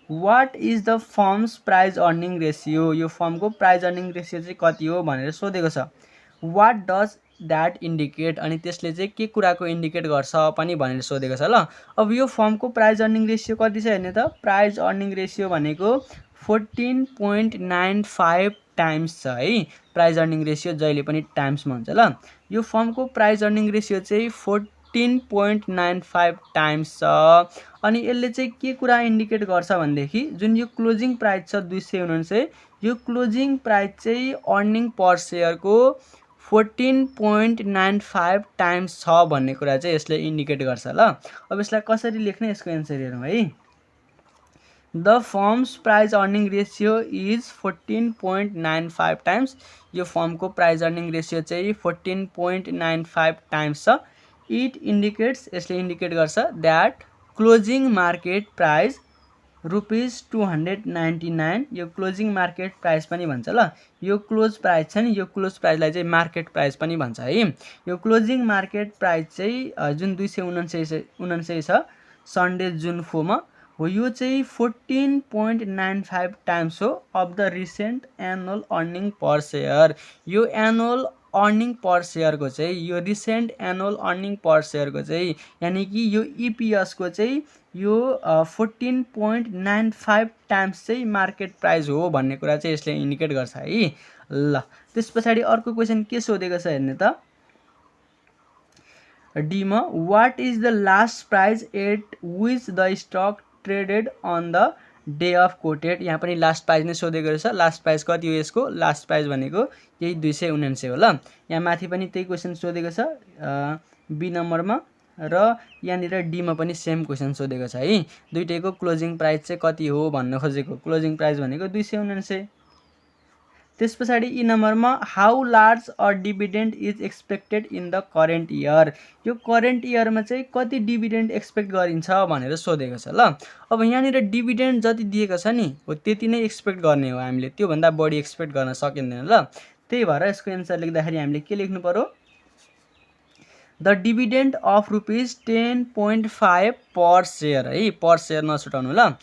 what is the firm's price earning ratio. यो फर्मको प्राइस अर्निङ रेसियो चाहिँ कति हो भनेर सोधेको छ। वाट डज द्याट इन्डिकेट, अनि त्यसले चाहिँ के कुराको इन्डिकेट गर्छ पनि भनेर सोधेको छ। ल अब यो फर्मको प्राइस अर्निङ रेसियो कति छ हेर्ने त, प्राइस अर्निङ रेसियो भनेको 14.95 टाइम्स छ है। प्राइस अर्निङ रेसियो जहिले पनि टाइम्समा हुन्छ। ल यो फर्मको प्राइस अर्निङ रेसियो चाहिँ 14.95 टाइम्स छ। अनि यसले चाहिँ के कुरा इन्डिकेट गर्छ भनेदेखि, जुन यो क्लोजिङ प्राइस छ 279, यो क्लोजिङ प्राइस चाहिँ अर्निङ पर सेयरको 14.95 टाइम्स छ भन्ने कुरा चाहिँ यसले इन्डिकेट गर्छ। ल अब यसलाई कसरी लेख्ने, यसको एन्सर हेरौँ है। The firm's price earning ratio is 14.95 times. यो फर्मको प्राइस अर्निङ रेसियो चाहिँ 14.95 टाइम्स छ। इट इन्डिकेट्स, यसले इन्डिकेट गर्छ द्याट क्लोजिङ मार्केट प्राइस ₹299। यो क्लोजिङ मार्केट प्राइस पनि भन्छ। ल यो क्लोज प्राइस छ नि, यो क्लोज प्राइसलाई चाहिँ मार्केट प्राइस पनि भन्छ है। यो क्लोजिङ मार्केट प्राइस चाहिँ जुन 279 छ सन्डे जुन 4 मा हो, यो चाहिँ 14.95 टाइम्स हो of the recent annual earning per share. यो एनुअल अर्निङ पर सेयरको चाहिँ, यो रिसेन्ट एनुअल अर्निङ पर सेयरको चाहिँ यानि कि यो इपिएसको चाहिँ यो 14.95 टाइम्स चाहिँ मार्केट प्राइस हो भन्ने कुरा चाहिँ यसले इन्डिकेट गर्छ है। ल त्यस पछाडि अर्को क्वेसन के सोधेको छ हेर्ने त, डी मा what is the last price at which the stock traded on the day of quoted. यहाँ पनि लास्ट प्राइस नै सोधेको रहेछ। लास्ट प्राइस कति हो यसको, लास्ट प्राइस भनेको यही 279 हो। ल यहाँ माथि पनि त्यही क्वेसन सोधेको छ बी नम्बरमा, र यहाँनिर डीमा पनि सेम क्वेसन सोधेको छ है। दुईटैको क्लोजिङ प्राइस चाहिँ कति हो भन्न खोजेको। क्लोजिङ प्राइस भनेको 279। त्यस पछाडि ई नम्बरमा how large a dividend is expected in the current year, यो करेन्ट इयरमा चाहिँ कति डिभिडेन्ड एक्सपेक्ट गरिन्छ भनेर सोधेको छ ल। अब यहाँनिर डिभिडेन्ड जति दिएको छ नि हो त्यति नै एक्सपेक्ट गर्ने हो हामीले, त्योभन्दा बढी एक्सपेक्ट गर्न सकिँदैन ल। त्यही भएर यसको एन्सर लेख्दाखेरि हामीले के लेख्नु पर्यो, the dividend of ₹10.5 per share है, पर सेयर नछुटाउनु ल।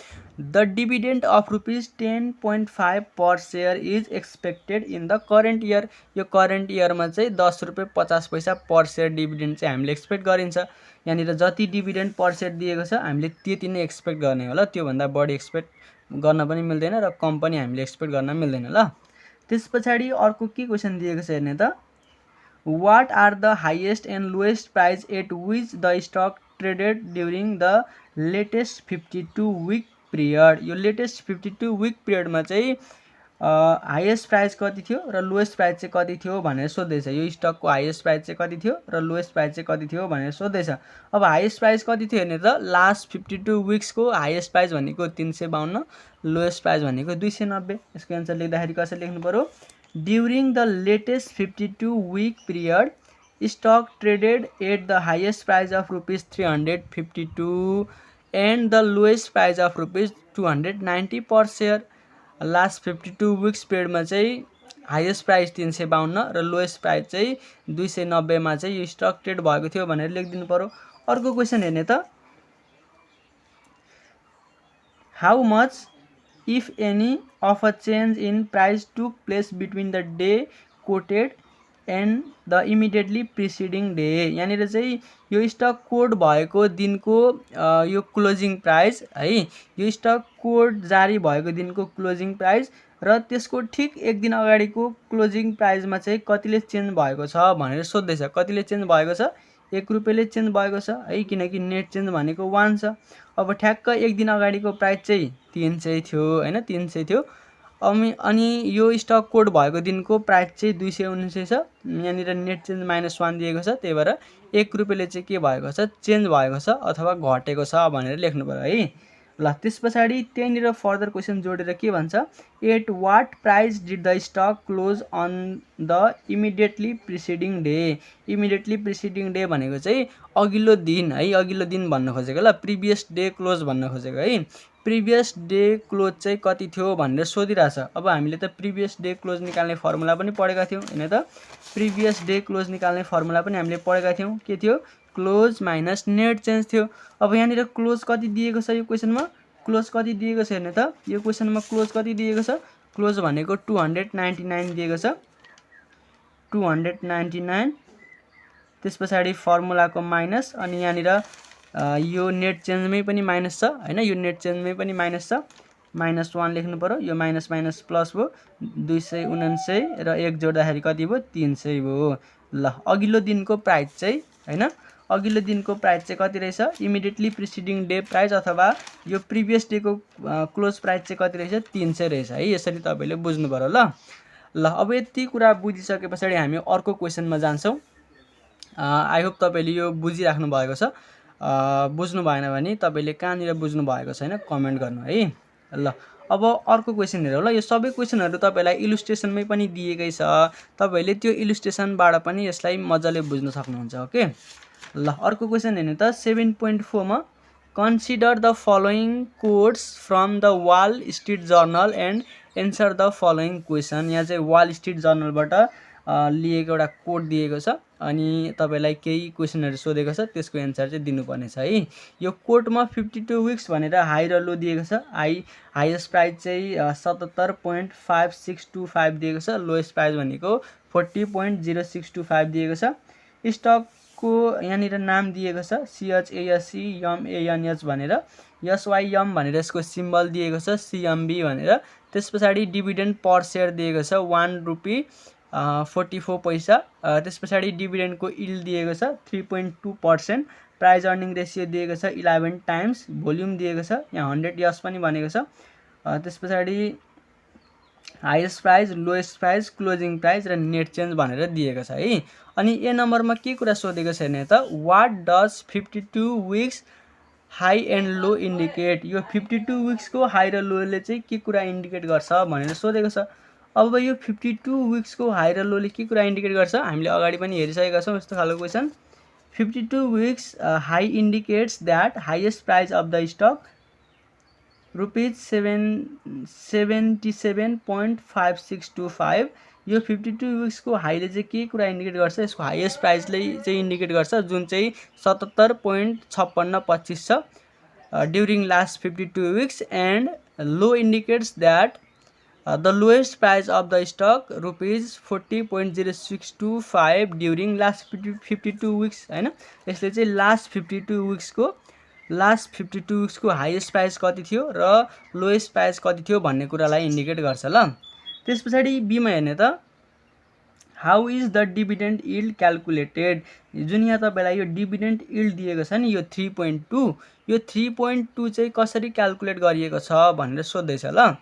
The dividend of ₹10.5 per share is expected in the current year, यो करेन्ट इयरमा चाहिँ ₹10.50 पर सेयर डिभिडेन्ड चाहिँ हामीले एक्सपेक्ट गरिन्छ। यहाँनिर जति डिभिडेन्ड पर सेयर दिएको छ हामीले त्यति नै एक्सपेक्ट गर्ने हो ल, त्योभन्दा बढी एक्सपेक्ट गर्न पनि मिल्दैन र कम पनि हामीले एक्सपेक्ट गर्न मिल्दैन ल। त्यस पछाडि अर्को के क्वेसन दिएको छ हेर्ने त, What are the highest and lowest price at which the stock traded during the latest 52-week period, यो लेटेस्ट 52-week पिरियडमा चाहिँ हाइएस्ट प्राइस कति थियो र लोएस्ट प्राइस चाहिँ कति थियो भनेर सोध्दैछ। यो स्टकको हाइएस्ट प्राइस चाहिँ कति थियो र लोएस्ट प्राइस चाहिँ कति थियो भनेर सोध्दैछ। अब हाइएस्ट प्राइस कति थियो हेर्ने त, लास्ट 52 विक्सको हाइएस्ट प्राइस भनेको 352, लोएस्ट प्राइस भनेको 290। यसको एन्सर लेख्दाखेरि कसरी लेख्नु पर्यो, during the latest 52-week period stock traded at the highest price of ₹352 and the lowest price of ₹290 per share। Last 52 weeks पिरियडमा चाहिँ हाइएस्ट प्राइस 352 र लोएस्ट प्राइस चाहिँ 290 मा चाहिँ यो स्टक ट्रेड भएको थियो भनेर लेखिदिनु पर्यो। अर्को क्वेसन हेर्ने त, how much if any of a change in price took place between the day quoted and the immediately preceding day, यहाँनिर चाहिँ यो स्टक कोड भएको दिनको यो क्लोजिङ प्राइस है, यो स्टक कोड जारी भएको दिनको क्लोजिङ प्राइस र त्यसको ठिक एक दिन अगाडिको क्लोजिङ प्राइसमा चाहिँ कतिले चेन्ज भएको छ भनेर सोध्दैछ। कतिले चेन्ज भएको छ, ₹1 चेन्ज भएको छ है, किनकि नेट चेन्ज भनेको 1 छ। अब ठ्याक्क एक दिन अगाडिको प्राइस चाहिँ 300 थियो हैन, 300 थियो। अनि यो स्टक कोड भएको दिनको प्राइस चाहिँ 279 छ। यहाँनिर नेट चेन्ज -1 दिएको छ, त्यही भएर ₹1 चाहिँ के भएको छ, चेन्ज भएको छ अथवा घटेको छ भनेर लेख्नु पर्यो है ल। त्यस पछाडि त्यहीँनिर फर्दर क्वेसन जोडेर के भन्छ, at what price did the stock close on the immediately preceding day. Immediately preceding day भनेको चाहिँ अघिल्लो दिन है, अघिल्लो दिन भन्न खोजेको ल, प्रिभियस डे क्लोज भन्न खोजेको है। प्रिभियस डे क्लोज चाहिँ कति थियो भनेर सोधिरहेछ। अब हामीले त प्रिभियस डे क्लोज निकाल्ने फर्मुला पनि पढेका थियौँ हैन त, प्रिभियस डे क्लोज निकाल्ने फर्मुला पनि हामीले पढेका थियौँ। के थियो, क्लोज माइनस नेट चेन्ज थियो। अब यहाँनिर क्लोज कति दिएको छ, यो क्वेसनमा क्लोज कति दिएको छ हेर्ने त, यो क्वेसनमा क्लोज कति दिएको छ, क्लोज भनेको 299 दिएको छ, 299। त्यस पछाडि फर्मुलाको माइनस, अनि यहाँनिर यो नेट चेन्जमै पनि माइनस छ हैन, यो नेट चेन्जमै पनि माइनस छ, -1 लेख्नु पर्यो। यो माइनस माइनस प्लस भयो, 279 र 1 जोड्दाखेरि कति भयो, 300 भयो ल। अघिल्लो दिनको प्राइस चाहिँ हैन, अघिल्लो दिनको प्राइस चाहिँ कति रहेछ, इमिडिएटली प्रिसिडिङ डे प्राइस अथवा यो प्रिभियस डेको क्लोज प्राइस चाहिँ कति रहेछ, 300 रहेछ है। यसरी तपाईले बुझ्नु पर्यो ल। अब यति कुरा बुझिसके पछाडि हामी अर्को क्वेसनमा जान्छौँ। आई होप तपाईले यो बुझिराख्नु भएको छ। बुझ्नु भएन भने तपाईले कहाँनिर बुझ्नु भएको छैन कमेन्ट गर्नु है ल। अब अर्को क्वेसन हेरौँ ल। यो सबै क्वेसनहरु तपाईलाई इलुस्ट्रेसनमै पनि दिएकै छ, तपाईले त्यो इलुस्ट्रेसनबाट पनि यसलाई मजाले बुझ्न सक्नुहुन्छ। ओके ल, अर्को क्वेसन हेर्नु त 7.4 मा consider the following quotes from the wall street journal and answer the following question. यहाँ चाहिँ वाल स्ट्रिट जर्नलबाट लिएको एउटा कोड दिएको छ, अनि तपाईलाई केही क्वेसनहरु सोधेको छ, त्यसको एन्सर चाहिँ दिनुपर्ने छ है। यो कोडमा 52 विक्स भनेर हाई र लो दिएको छ। हाइएस्ट प्राइस चाहिँ 77.5625 दिएको छ, लोएस्ट प्राइस भनेको 40.0625 दिएको छ। स्टकको यहाँनिर नाम दिएको छ CHASCMANH भनेर, SYM भनेर यसको सिम्बल दिएको छ, CMB भनेर। त्यसपछि डिभिडेन्ड पर शेयर दिएको छ ₹1.44। त्यसपछि डिभिडेन्डको यील्ड दिएको छ 3.2%। प्राइस अर्निङ रेशियो दिएको छ 11 टाइम्स। भोल्युम दिएको छ, यहाँ 100 यस पनि भनेको छ। त्यसपछि highest price, lowest price, closing price र नेट चेन्ज भनेर दिएको छ है। अनि ए नम्बरमा के कुरा सोधेको छ भने त what does 52 weeks high and low indicate. यो 52 विक्सको हाई र लोले चाहिँ के कुरा इन्डिकेट गर्छ भनेर सोधेको छ। अब यो 52 विक्सको हाई र लोले के कुरा इन्डिकेट गर्छ हामीले अगाडि पनि हेरिसकेका छौँ यस्तो खालको question 52 weeks high indicates that highest price of the stock rupees 77.5625 यो 52 विक्सको हाईले चाहिँ के कुरा इन्डिकेट गर्छ यसको हाइएस्ट प्राइसले चाहिँ इन्डिकेट गर्छ जुन चाहिँ 77.5625 छ during last 52 weeks and low indicates that the lowest price of the stock rupees 40.0625 during last 52 weeks हैन यसले चाहिँ लास्ट 52 विक्सको हाइएस्ट प्राइस कति थियो र लोएस्ट प्राइस कति थियो भन्ने कुरालाई इन्डिकेट गर्छ ल त्यसपछि बीमा हेर्ने त how is the dividend yield calculated जुन यहाँ तपाईलाई यो डिभिडेन्ड यील्ड दिएको छ नि यो 3.2 यो 3.2 चाहिँ कसरी क्याल्कुलेट गरिएको छ भनेर सोध्दैछ ल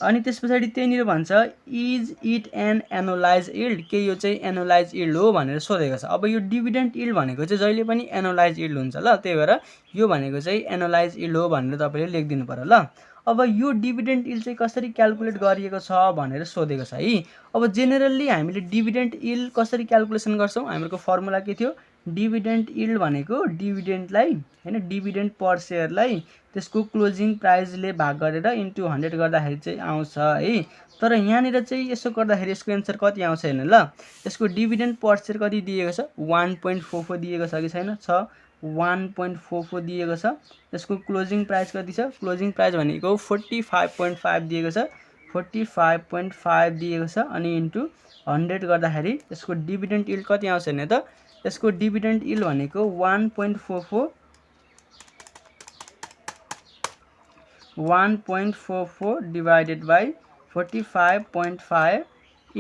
अनि त्यसपछि त्यहीँनिर भन्छ is it an annualize yield के यो चाहिँ एनुलाइज यील्ड हो भनेर सोधेको छ अब यो डिभिडेन्ड यील्ड भनेको चाहिँ जहिले पनि एनुलाइज यील्ड हुन्छ ल त्यही भएर यो भनेको चाहिँ एनुलाइज यील्ड हो भनेर तपाईँले लेखिदिनु पर्यो ल अब यो डिभिडेन्ड यील्ड चाहिँ कसरी क्याल्कुलेट गरिएको छ भनेर सोधेको छ है अब जेनरली हामीले डिभिडेन्ड यील्ड कसरी क्याल्कुलेसन गर्छौँ हाम्रो फर्मुला के थियो डिभिडेन्ड यील्ड भनेको डिभिडेन्डलाई हैन डिभिडेन्ड पर शेयरलाई त्यसको क्लोजिङ प्राइसले भाग गरेर इन्टु 100 गर्दाखेरि चाहिँ आउँछ है तर यहाँनिर चाहिँ यसो गर्दाखेरि यसको एन्सर कति आउँछ हेर्नु ल यसको डिभिडेन्ड पर शेयर कति दिएको छ 1.44 दिएको छ कि छैन छ 1.44 दिएको छ यसको क्लोजिङ प्राइस कति छ क्लोजिङ प्राइस भनेको 45.5 दिएको छ 45.5 दिएको छ अनि इन्टु 100 गर्दाखेरि यसको डिभिडेन्ड यील्ड कति आउँछ हेर्ने त यसको डिभिडेन्ड यील्ड भनेको 1.44 डिवाइडेड बाई 45.5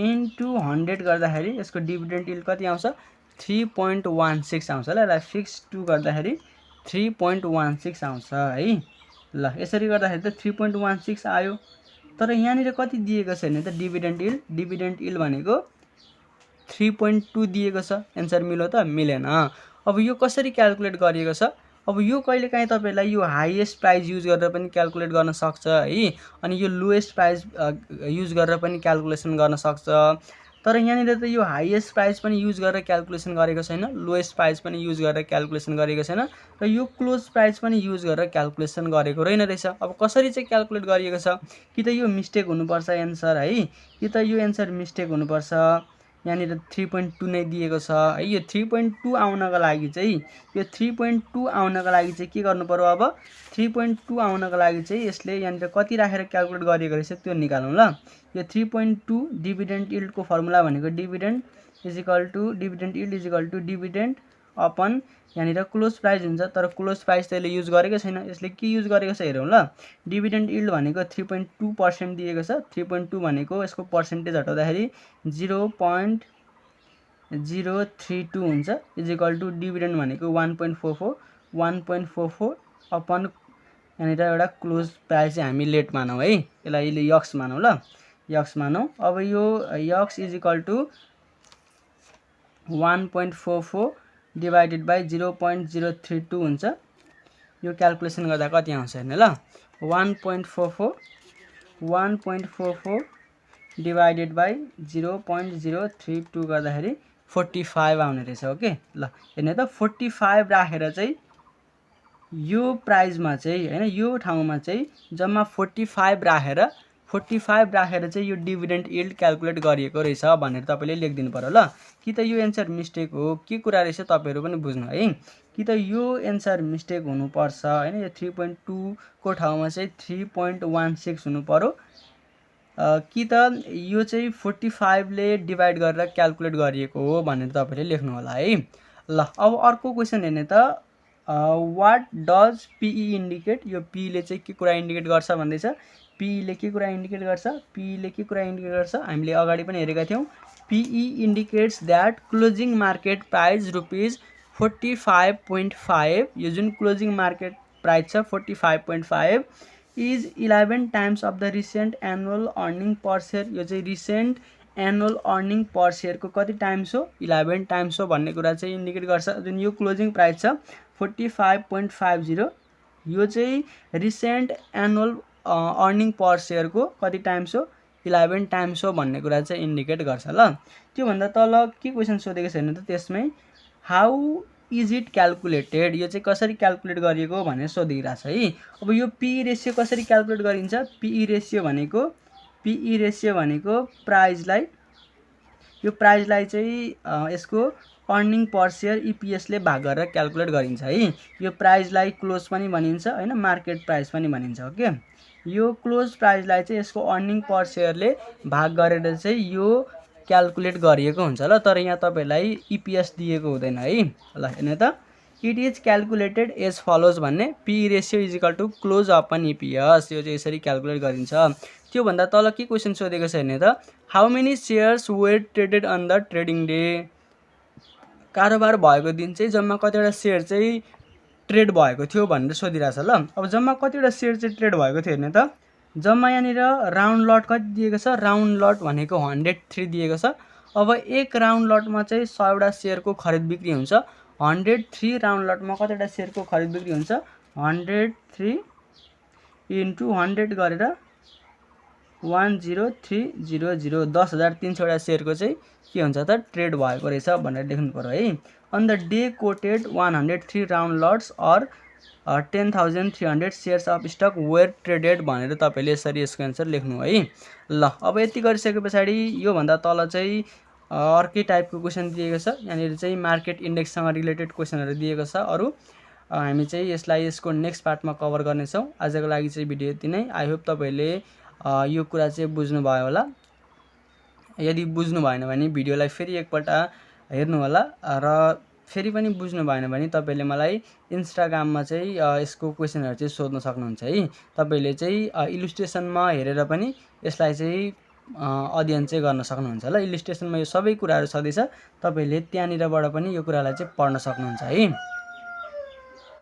इन्टु 100 गर्दाखेरि यसको डिभिडेन्ड यील्ड कति आउँछ 3.16 आउँछ ल यसलाई फिक्स 2 गर्दाखेरि 3.16 आउँछ है ल यसरी गर्दाखेरि त 3.16 आयो तर यहाँनिर कति दिएको छ भने त डिभिडेन्ड यील्ड भनेको 3.2 दिएको छ एन्सर मिल्यो त मिलेन अब यो कसरी क्याल्कुलेट गरिएको छ अब यो कहिलेकाहीँ तपाईलाई यो हाईएस्ट प्राइस युज गरेर पनि क्याल्कुलेट गर्न सक्छ है अनि यो लोएस्ट प्राइस युज गरेर पनि क्याल्कुलेसन गर्न सक्छ तर यहाँनिर त यो हाईएस्ट प्राइस पनि युज गरेर क्याल्कुलेसन गरेको छैन लोएस्ट प्राइस पनि युज गरेर क्याल्कुलेसन गरेको छैन र यो क्लोज प्राइस पनि युज गरेर क्याल्कुलेसन गरेको रहेन रहेछ अब कसरी चाहिँ क्याल्कुलेट गरिएको छ कि त यो मिस्टेक हुनुपर्छ एन्सर है कि त यो एन्सर मिस्टेक हुनुपर्छ यहाँनिर 3.2 नै दिएको छ है यो 3.2 आउनका लागि चाहिँ यो 3.2 आउनका लागि चाहिँ के गर्नु पर्यो अब 3.2 आउनका लागि चाहिँ यसले यहाँनिर कति राखेर क्याल्कुलेट गरिएको रहेछ त्यो निकाल्नु ल यो 3.2 डिभिडेन्ड यील्डको फर्मुला भनेको dividend yield is equal to dividend upon यहाँनिर क्लोज प्राइस हुन्छ तर क्लोज प्राइस त यसले युज गरेको छैन यसले के युज गरेको छ हेरौँ ल डिभिडेन्ड यील्ड भनेको 3.2% दिएको छ 3.2 भनेको यसको पर्सेन्टेज हटाउँदाखेरि 0.032 हुन्छ इज इक्वल टु डिभिडेन्ड भनेको 1.44 अपन यहाँनिर एउटा क्लोज प्राइस चाहिँ हामी लेट मानौँ है यसलाई यक्स मानौँ ल यक्स मानौँ अब यो X is equal to 1.44 divided by 0.032 हुन्छ यो क्याल्कुलेसन गर्दा कति आउँछ हेर्ने ल 1.44 डिवाइडेड बाई 0.032 गर्दाखेरि 45 आउने रहेछ ओके ल हेर्ने त 45 राखेर चाहिँ यो प्राइसमा चाहिँ हैन यो ठाउँमा चाहिँ जम्मा 45 राखेर चाहिँ यो डिभिडेन्ड यील्ड क्याल्कुलेट गरिएको रहेछ भनेर तपाईले लेखिदिनु पर्यो ल कि त यो एन्सर मिस्टेक हो के कुरा रहेछ तपाईहरु पनि बुझ्नु है कि त यो एन्सर मिस्टेक हुनुपर्छ हैन यो 3.2 को ठाउँमा चाहिँ 3.16 हुनु पर्यो कि त यो चाहिँ 45 ले डिवाइड गरेर क्याल्कुलेट गरिएको हो भनेर तपाईले लेख्नु होला है ल अब अर्को क्वेशन हेर्ने त व्हाट डज पीई इन्डिकेट यो पी ले चाहिँ के कुरा इन्डिकेट गर्छ भन्दैछ पी ले के कुरा इन्डिकेट गर्छ हामीले अगाडि पनि हेरेका थियौं PE indicates that closing market price rupees 45.5 यो जुन क्लोजिङ मार्केट प्राइस छ 45.5 is 11 times of the recent annual earning per share यो चाहिँ recent annual earning per share को कति टाइम्स हो 11 टाइम्स हो भन्ने कुरा चाहिँ इन्डिकेट गर्छ जुन यो क्लोजिङ प्राइस छ 45.50 यो चाहिँ recent annual earning per share को कति टाइम्स हो 11 टाइम्स हो भन्ने कुरा चाहिँ इन्डिकेट गर्छ ल। त्योभन्दा तल के क्वेसन सोधेको छ भने त त्यसमै हाउ इज इट क्यालकुलेटेड, यो चाहिँ कसरी क्यालकुलेट गरिएको भनेर सोधिरहेछ है। अब यो पी रेसियो कसरी क्यालकुलेट गरिन्छ, पी रेसियो भनेको प्राइजलाई, यो प्राइजलाई चाहिँ यसको अर्निङ पर सेयर इपिएसले भाग गरेर क्यालकुलेट गरिन्छ है। यो प्राइजलाई क्लोज पनि भनिन्छ हैन, मार्केट प्राइस पनि भनिन्छ ओके। यो क्लोज प्राइजलाई चाहिँ यसको अर्निङ पर सेयरले भाग गरेर चाहिँ यो क्यालकुलेट गरिएको हुन्छ ल। तर यहाँ तपाईहरुलाई इपिएस दिएको हुँदैन है ल। हेर्नु त, it is calculated as follows भन्ने P ratio is equal to close upon EPS, यो चाहिँ यसरी क्यालकुलेट गरिन्छ। त्योभन्दा तल के क्वेसन सोधेको छ हेर्नु त, how many shares were traded on the trading day, कारोबार भएको दिन चाहिँ जम्मा कतिवटा सेयर चाहिँ ट्रेड भएको थियो भनेर सोधिरहेछ ल। अब जम्मा कतिवटा सेयर चाहिँ ट्रेड भएको थियो हेर्नु त, जम्मा यहाँनिर राउन्ड लट कति दिएको छ, राउन्ड लट भनेको 103 दिएको छ। अब एक राउन्ड लटमा चाहिँ 100 वटा सेयरको खरिद बिक्री हुन्छ। 103 राउन्ड लटमा कतिवटा सेयरको खरिद बिक्री हुन्छ, 103 × 100 गरेर 10300, 10,300 वटा सेयरको चाहिँ के हुन्छ त ट्रेड भएको रहेछ भनेर लेख्नु पर्यो है। On the day quoted 103 round lots or 10,300 shares of stock were traded भनेर तपाईले यसरी यसको एन्सर लेख्नु है ल। अब यति गरिसके पछाडि योभन्दा तल चाहिँ अर्कै टाइपको क्वेसन दिएको छ। यहाँनिर चाहिँ मार्केट इन्डेक्ससँग रिलेटेड क्वेसनहरू दिएको छ। अरू हामी चाहिँ यसलाई यसको नेक्स्ट पार्टमा कभर गर्नेछौँ। आजको लागि चाहिँ भिडियो यति नै। आई होप तपाईले यो कुरा चाहिँ बुझ्नुभयो होला। यदि बुझ्नु भएन भने भिडियोलाई फेरि एकपल्ट हेर्नु होला र फेरि पनि बुझ्नु भएन भने तपाईले मलाई इन्स्टाग्राममा चाहिँ यसको क्वेसनहरू चाहिँ सोध्न सक्नुहुन्छ है। तपाईले चाहिँ इलुस्ट्रेसनमा हेरेर पनि यसलाई चाहिँ अध्ययन चाहिँ गर्न सक्नुहुन्छ ल। इलुस्ट्रेसनमा यो सबै कुराहरू छँदैछ, तपाईले त्यहाँनिरबाट पनि यो कुरालाई चाहिँ पढ्न सक्नुहुन्छ है।